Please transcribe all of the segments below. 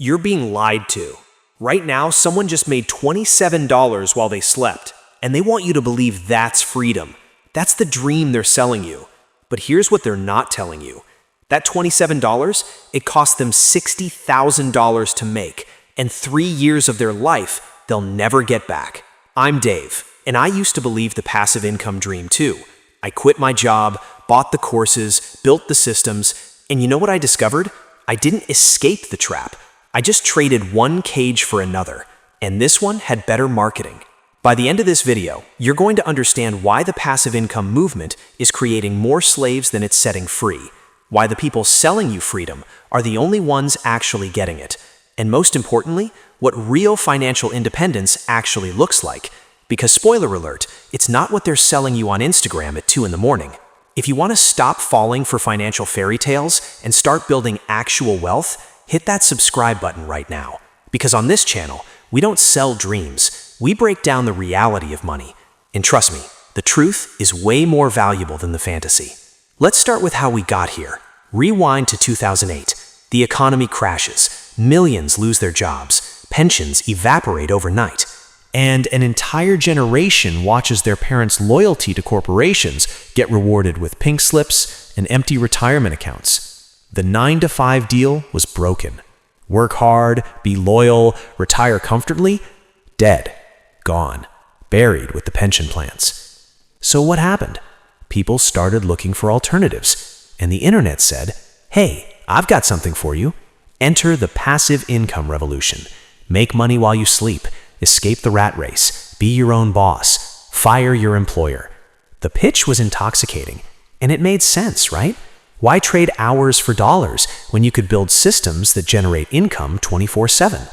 You're being lied to. Right now, someone just made $27 while they slept, and they want you to believe that's freedom. That's the dream they're selling you. But here's what they're not telling you. That $27, it cost them $60,000 to make, and 3 years of their life they'll never get back. I'm Dave, and I used to believe the passive income dream too. I quit my job, bought the courses, built the systems, and you know what I discovered? I didn't escape the trap. I just traded one cage for another, and this one had better marketing. By the end of this video, you're going to understand why the passive income movement is creating more slaves than it's setting free, why the people selling you freedom are the only ones actually getting it, and most importantly, what real financial independence actually looks like. Because spoiler alert, it's not what they're selling you on Instagram at 2 in the morning. If you want to stop falling for financial fairy tales and start building actual wealth, hit that subscribe button right now. Because on this channel, we don't sell dreams, we break down the reality of money. And trust me, the truth is way more valuable than the fantasy. Let's start with how we got here. Rewind to 2008. The economy crashes, millions lose their jobs, pensions evaporate overnight, and an entire generation watches their parents' loyalty to corporations get rewarded with pink slips and empty retirement accounts. The 9-to-5 deal was broken. Work hard, be loyal, retire comfortably? Dead. Gone. Buried with the pension plans. So what happened? People started looking for alternatives, and the internet said, "Hey, I've got something for you. Enter the passive income revolution. Make money while you sleep. Escape the rat race. Be your own boss. Fire your employer." The pitch was intoxicating, and it made sense, right? Why trade hours for dollars when you could build systems that generate income 24/7?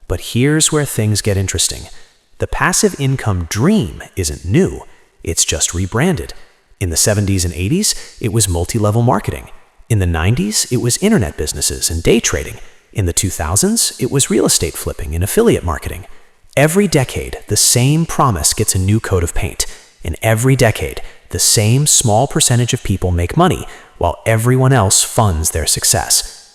But here's where things get interesting. The passive income dream isn't new, it's just rebranded. In the 70s and 80s, it was multi-level marketing. In the 90s, it was internet businesses and day trading. In the 2000s, it was real estate flipping and affiliate marketing. Every decade, the same promise gets a new coat of paint. In every decade, the same small percentage of people make money, while everyone else funds their success.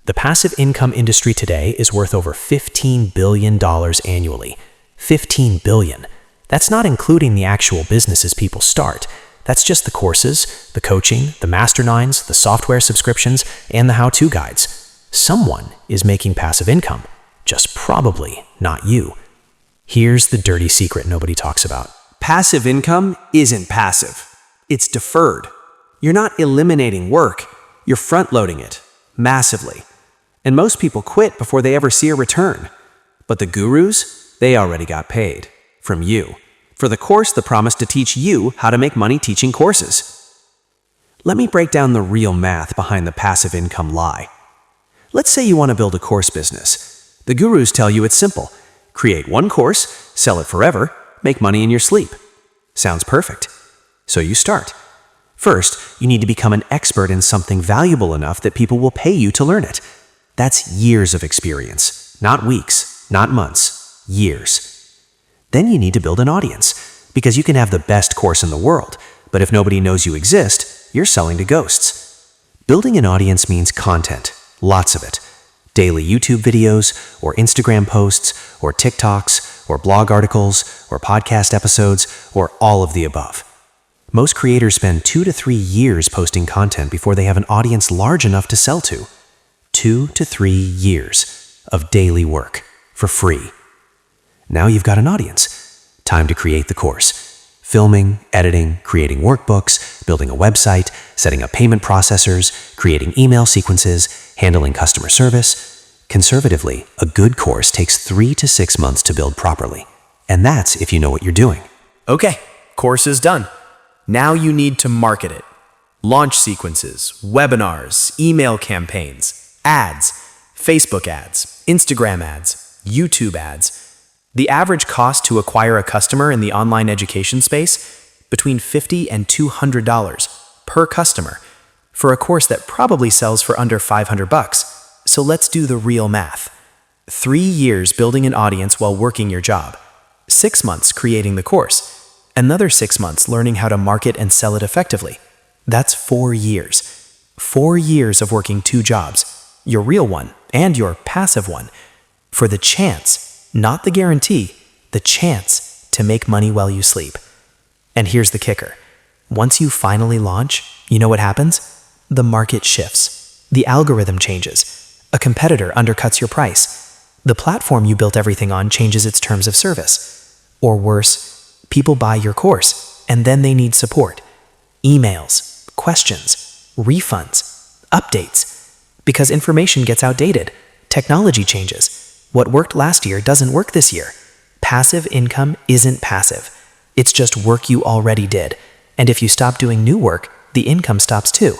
The passive income industry today is worth over $15 billion annually. $15 billion. That's not including the actual businesses people start. That's just the courses, the coaching, the masterminds, the software subscriptions, and the how-to guides. Someone is making passive income, just probably not you. Here's the dirty secret nobody talks about. Passive income isn't passive. It's deferred. You're not eliminating work, you're front-loading it, massively. And most people quit before they ever see a return. But the gurus, they already got paid. From you. For the course that promised to teach you how to make money teaching courses. Let me break down the real math behind the passive income lie. Let's say you want to build a course business. The gurus tell you it's simple. Create one course, sell it forever, make money in your sleep. Sounds perfect. So you start. First, you need to become an expert in something valuable enough that people will pay you to learn it. That's years of experience, not weeks, not months, years. Then you need to build an audience, because you can have the best course in the world, but if nobody knows you exist, you're selling to ghosts. Building an audience means content, lots of it. Daily YouTube videos, or Instagram posts, or TikToks, or blog articles, or podcast episodes, or all of the above. Most creators spend 2 to 3 years posting content before they have an audience large enough to sell to. 2 to 3 years of daily work for free. Now you've got an audience. Time to create the course. Filming, editing, creating workbooks, building a website, setting up payment processors, creating email sequences, handling customer service. Conservatively, a good course takes 3 to 6 months to build properly. And that's if you know what you're doing. Okay, course is done. Now you need to market it. Launch sequences, webinars, email campaigns, ads, Facebook ads, Instagram ads, YouTube ads. The average cost to acquire a customer in the online education space? Between $50 and $200 per customer for a course that probably sells for under $500. So let's do the real math. 3 years building an audience while working your job. 6 months creating the course. Another 6 months learning how to market and sell it effectively. That's 4 years. 4 years of working 2 jobs. Your real one and your passive one, for the chance, not the guarantee, the chance to make money while you sleep. And here's the kicker. Once you finally launch, you know what happens? The market shifts. The algorithm changes. A competitor undercuts your price. The platform you built everything on changes its terms of service. Or worse, people buy your course, and then they need support. Emails, questions, refunds, updates. Because information gets outdated. Technology changes. What worked last year doesn't work this year. Passive income isn't passive. It's just work you already did. And if you stop doing new work, the income stops too.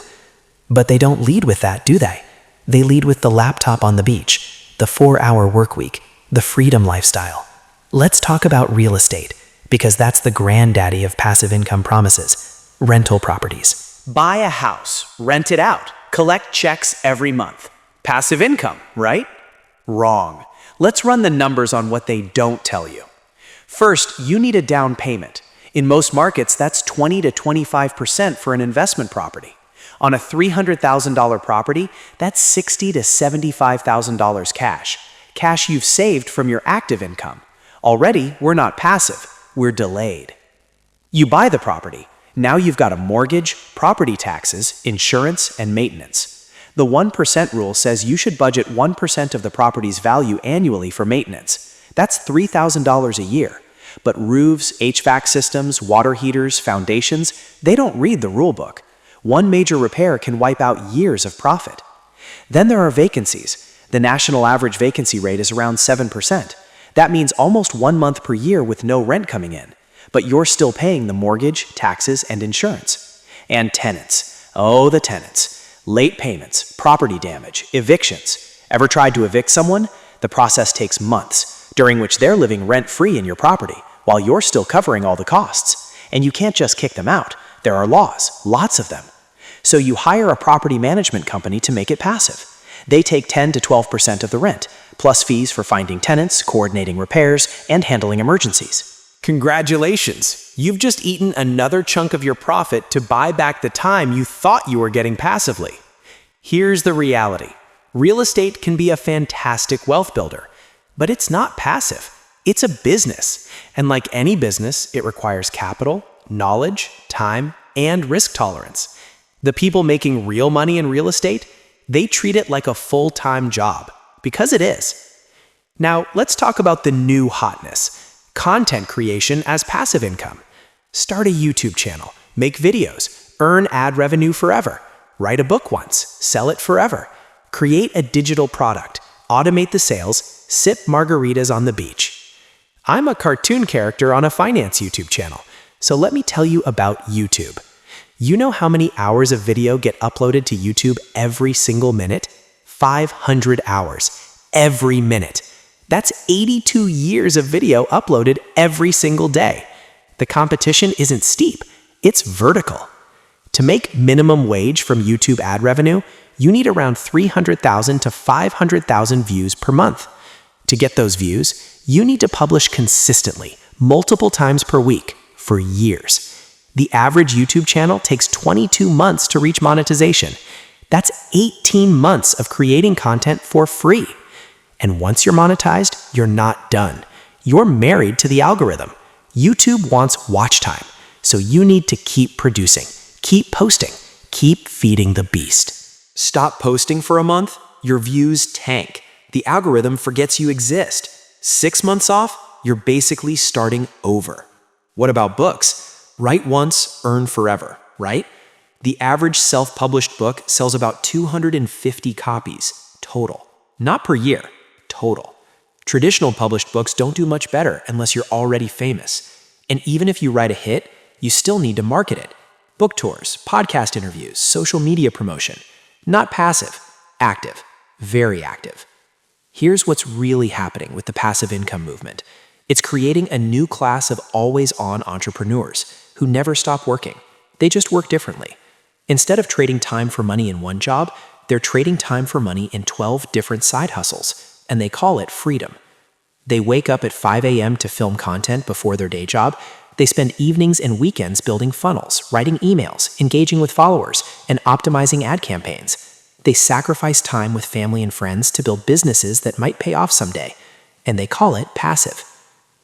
But they don't lead with that, do they? They lead with the laptop on the beach, the 4-hour work week, the freedom lifestyle. Let's talk about real estate, because that's the granddaddy of passive income promises. Rental properties. Buy a house, rent it out, collect checks every month. Passive income, right? Wrong. Let's run the numbers on what they don't tell you. First, you need a down payment. In most markets, that's 20 to 25% for an investment property. On a $300,000 property, that's $60,000 to $75,000 cash. Cash you've saved from your active income. Already, we're not passive, we're delayed. You buy the property. Now you've got a mortgage, property taxes, insurance, and maintenance. The 1% rule says you should budget 1% of the property's value annually for maintenance. That's $3,000 a year. But roofs, HVAC systems, water heaters, foundations, they don't read the rule book. One major repair can wipe out years of profit. Then there are vacancies. The national average vacancy rate is around 7%. That means almost 1 month per year with no rent coming in. But you're still paying the mortgage, taxes, and insurance. And tenants. Oh, the tenants. Late payments, property damage, evictions. Ever tried to evict someone? The process takes months, during which they're living rent-free in your property, while you're still covering all the costs. And you can't just kick them out. There are laws, lots of them. So you hire a property management company to make it passive. They take 10 to 12% of the rent, plus fees for finding tenants, coordinating repairs, and handling emergencies. Congratulations! You've just eaten another chunk of your profit to buy back the time you thought you were getting passively. Here's the reality. Real estate can be a fantastic wealth builder, but it's not passive. It's a business. And like any business, it requires capital, knowledge, time, and risk tolerance. The people making real money in real estate, they treat it like a full-time job, because it is. Now, let's talk about the new hotness. Content creation as passive income. Start a YouTube channel, make videos, earn ad revenue forever. Write a book once, sell it forever. Create a digital product, automate the sales, sip margaritas on the beach. I'm a cartoon character on a finance YouTube channel, so let me tell you about YouTube. You know how many hours of video get uploaded to YouTube every single minute? 500 hours, every minute. That's 82 years of video uploaded every single day. The competition isn't steep, it's vertical. To make minimum wage from YouTube ad revenue, you need around 300,000 to 500,000 views per month. To get those views, you need to publish consistently, multiple times per week, for years. The average YouTube channel takes 22 months to reach monetization. That's 18 months of creating content for free. And once you're monetized, you're not done. You're married to the algorithm. YouTube wants watch time, so you need to keep producing, keep posting, keep feeding the beast. Stop posting for a month, your views tank. The algorithm forgets you exist. 6 months off, you're basically starting over. What about books? Write once, earn forever, right? The average self-published book sells about 250 copies total. Not per year, total. Traditional published books don't do much better unless you're already famous. And even if you write a hit, you still need to market it. Book tours, podcast interviews, social media promotion. Not passive, active, very active. Here's what's really happening with the passive income movement. It's creating a new class of always-on entrepreneurs who never stop working. They just work differently. Instead of trading time for money in one job, they're trading time for money in 12 different side hustles, and they call it freedom. They wake up at 5 a.m. to film content before their day job. They spend evenings and weekends building funnels, writing emails, engaging with followers, and optimizing ad campaigns. They sacrifice time with family and friends to build businesses that might pay off someday, and they call it passive.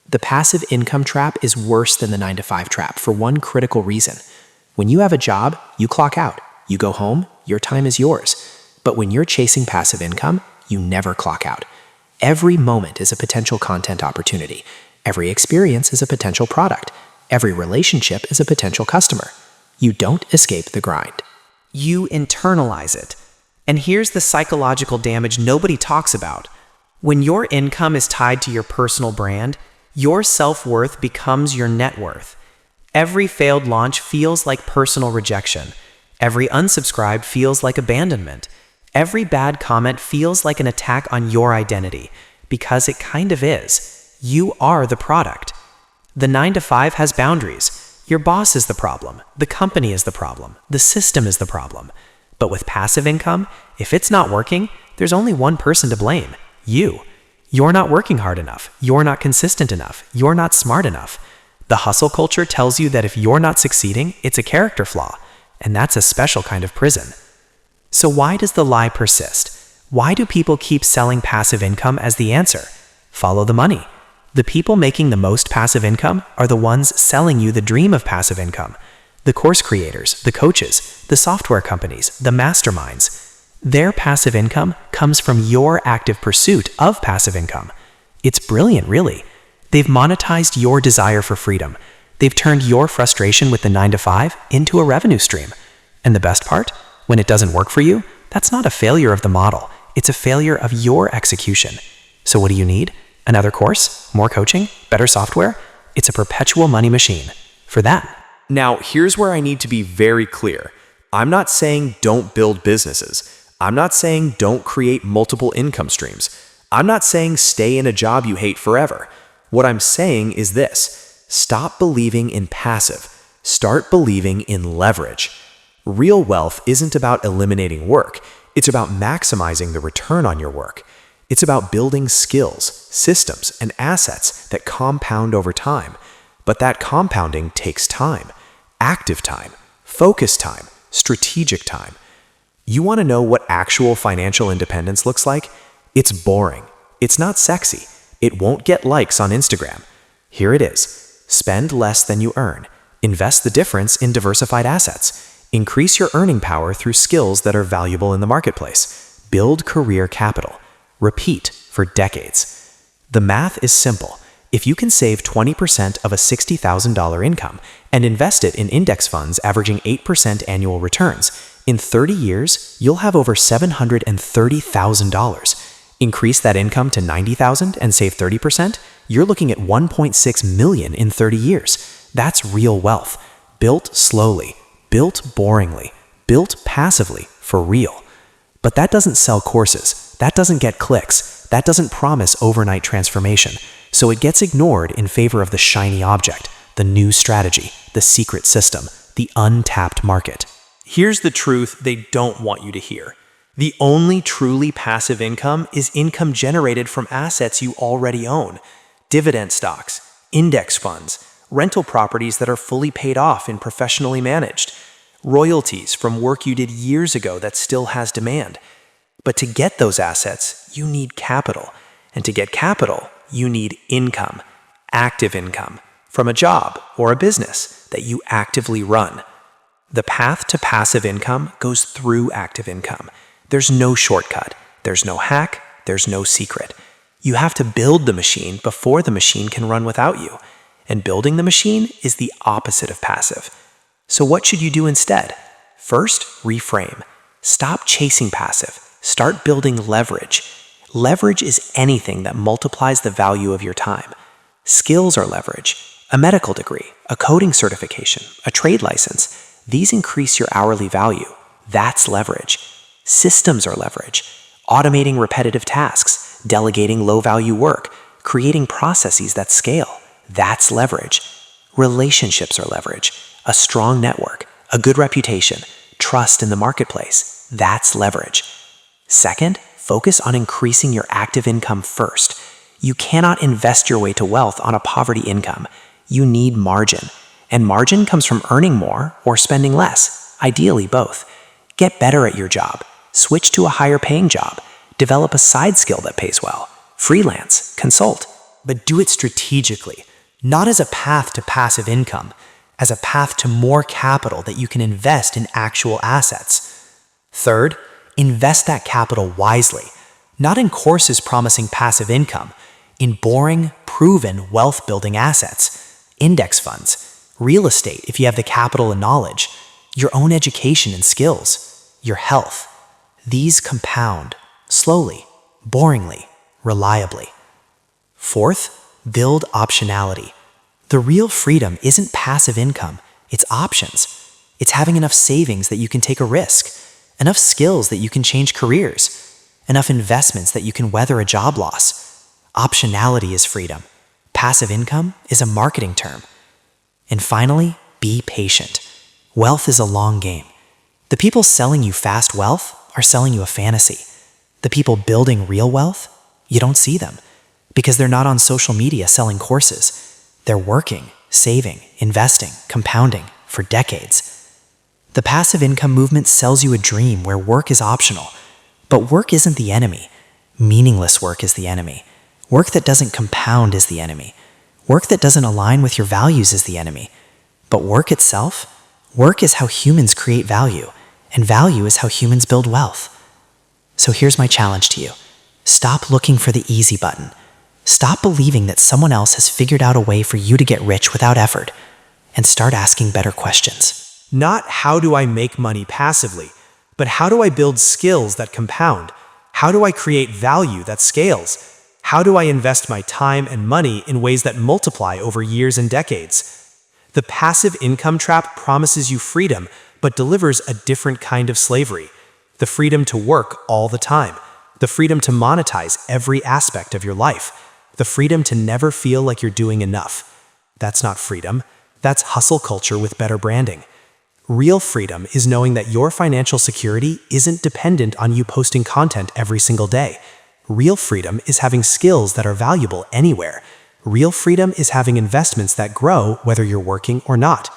The passive income trap is worse than the 9-to-5 trap for one critical reason. When you have a job, you clock out. You go home, your time is yours. But when you're chasing passive income, you never clock out. Every moment is a potential content opportunity. Every experience is a potential product. Every relationship is a potential customer. You don't escape the grind. You internalize it. And here's the psychological damage nobody talks about. When your income is tied to your personal brand, your self-worth becomes your net worth. Every failed launch feels like personal rejection. Every unsubscribe feels like abandonment. Every bad comment feels like an attack on your identity, because it kind of is. You are the product. The 9-to-5 has boundaries. Your boss is the problem. The company is the problem. The system is the problem. But with passive income, if it's not working, there's only one person to blame: you. You're not working hard enough. You're not consistent enough. You're not smart enough. The hustle culture tells you that if you're not succeeding, it's a character flaw, and that's a special kind of prison. So why does the lie persist? Why do people keep selling passive income as the answer? Follow the money. The people making the most passive income are the ones selling you the dream of passive income. The course creators, the coaches, the software companies, the masterminds. Their passive income comes from your active pursuit of passive income. It's brilliant, really. They've monetized your desire for freedom. They've turned your frustration with the 9-to-5 into a revenue stream. And the best part? When it doesn't work for you, that's not a failure of the model. It's a failure of your execution. So what do you need? Another course? More coaching? Better software? It's a perpetual money machine. For that. Now, here's where I need to be very clear. I'm not saying don't build businesses. I'm not saying don't create multiple income streams. I'm not saying stay in a job you hate forever. What I'm saying is this: stop believing in passive. Start believing in leverage. Real wealth isn't about eliminating work. It's about maximizing the return on your work. It's about building skills, systems, and assets that compound over time. But that compounding takes time. Active time, focused time, strategic time. You want to know what actual financial independence looks like? It's boring. It's not sexy. It won't get likes on Instagram. Here it is. Spend less than you earn. Invest the difference in diversified assets. Increase your earning power through skills that are valuable in the marketplace. Build career capital. Repeat for decades. The math is simple. If you can save 20% of a $60,000 income and invest it in index funds averaging 8% annual returns, in 30 years, you'll have over $730,000. Increase that income to $90,000 and save 30%, you're looking at $1.6 million in 30 years. That's real wealth. Built slowly, built boringly, built passively, for real. But that doesn't sell courses. That doesn't get clicks. That doesn't promise overnight transformation. So it gets ignored in favor of the shiny object, the new strategy, the secret system, the untapped market. Here's the truth they don't want you to hear. The only truly passive income is income generated from assets you already own. Dividend stocks, index funds, rental properties that are fully paid off and professionally managed, royalties from work you did years ago that still has demand. But to get those assets, you need capital. And to get capital, you need income, active income, from a job or a business that you actively run. The path to passive income goes through active income. There's no shortcut. There's no hack. There's no secret. You have to build the machine before the machine can run without you. And building the machine is the opposite of passive. So what should you do instead? First, reframe. Stop chasing passive. Start building leverage. Leverage is anything that multiplies the value of your time. Skills are leverage. A medical degree, a coding certification, a trade license. These increase your hourly value. That's leverage. Systems are leverage. Automating repetitive tasks, delegating low-value work, creating processes that scale. That's leverage. Relationships are leverage. A strong network, a good reputation, trust in the marketplace. That's leverage. Second, focus on increasing your active income first. You cannot invest your way to wealth on a poverty income. You need margin. And margin comes from earning more or spending less, ideally both. Get better at your job. Switch to a higher paying job. Develop a side skill that pays well. Freelance, consult. But do it strategically, not as a path to passive income, as a path to more capital that you can invest in actual assets. Third, invest that capital wisely, not in courses promising passive income, in boring, proven wealth-building assets, index funds, real estate if you have the capital and knowledge, your own education and skills, your health. These compound, slowly, boringly, reliably. Fourth, build optionality. The real freedom isn't passive income, it's options. It's having enough savings that you can take a risk, enough skills that you can change careers, enough investments that you can weather a job loss. Optionality is freedom. Passive income is a marketing term. And finally, be patient. Wealth is a long game. The people selling you fast wealth are selling you a fantasy. The people building real wealth, you don't see them because they're not on social media selling courses. They're working, saving, investing, compounding for decades. The passive income movement sells you a dream where work is optional. But work isn't the enemy. Meaningless work is the enemy. Work that doesn't compound is the enemy. Work that doesn't align with your values is the enemy. But work itself? Work is how humans create value, and value is how humans build wealth. So here's my challenge to you. Stop looking for the easy button. Stop believing that someone else has figured out a way for you to get rich without effort, and start asking better questions. Not how do I make money passively, but how do I build skills that compound? How do I create value that scales? How do I invest my time and money in ways that multiply over years and decades? The passive income trap promises you freedom, but delivers a different kind of slavery. The freedom to work all the time. The freedom to monetize every aspect of your life. The freedom to never feel like you're doing enough. That's not freedom. That's hustle culture with better branding. Real freedom is knowing that your financial security isn't dependent on you posting content every single day. Real freedom is having skills that are valuable anywhere. Real freedom is having investments that grow whether you're working or not.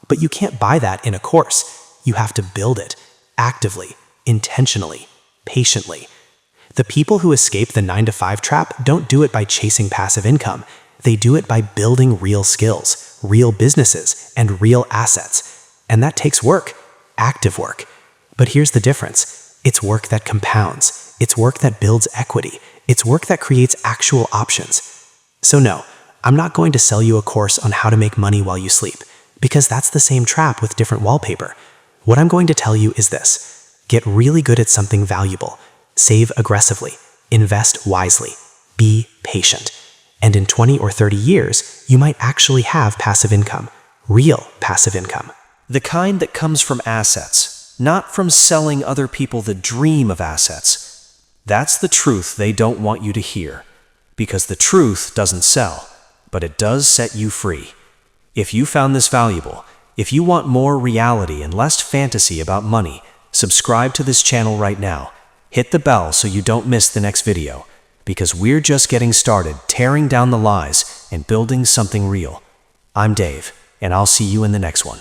But you can't buy that in a course. You have to build it, actively, intentionally, patiently. The people who escape the 9-to-5 trap don't do it by chasing passive income. They do it by building real skills, real businesses, and real assets. And that takes work, active work. But here's the difference. It's work that compounds. It's work that builds equity. It's work that creates actual options. So no, I'm not going to sell you a course on how to make money while you sleep, because that's the same trap with different wallpaper. What I'm going to tell you is this. Get really good at something valuable. Save aggressively. Invest wisely. Be patient. And in 20 or 30 years, you might actually have passive income. Real passive income. The kind that comes from assets, not from selling other people the dream of assets. That's the truth they don't want you to hear. Because the truth doesn't sell, but it does set you free. If you found this valuable, if you want more reality and less fantasy about money, subscribe to this channel right now. Hit the bell so you don't miss the next video, because we're just getting started tearing down the lies and building something real. I'm Dave, and I'll see you in the next one.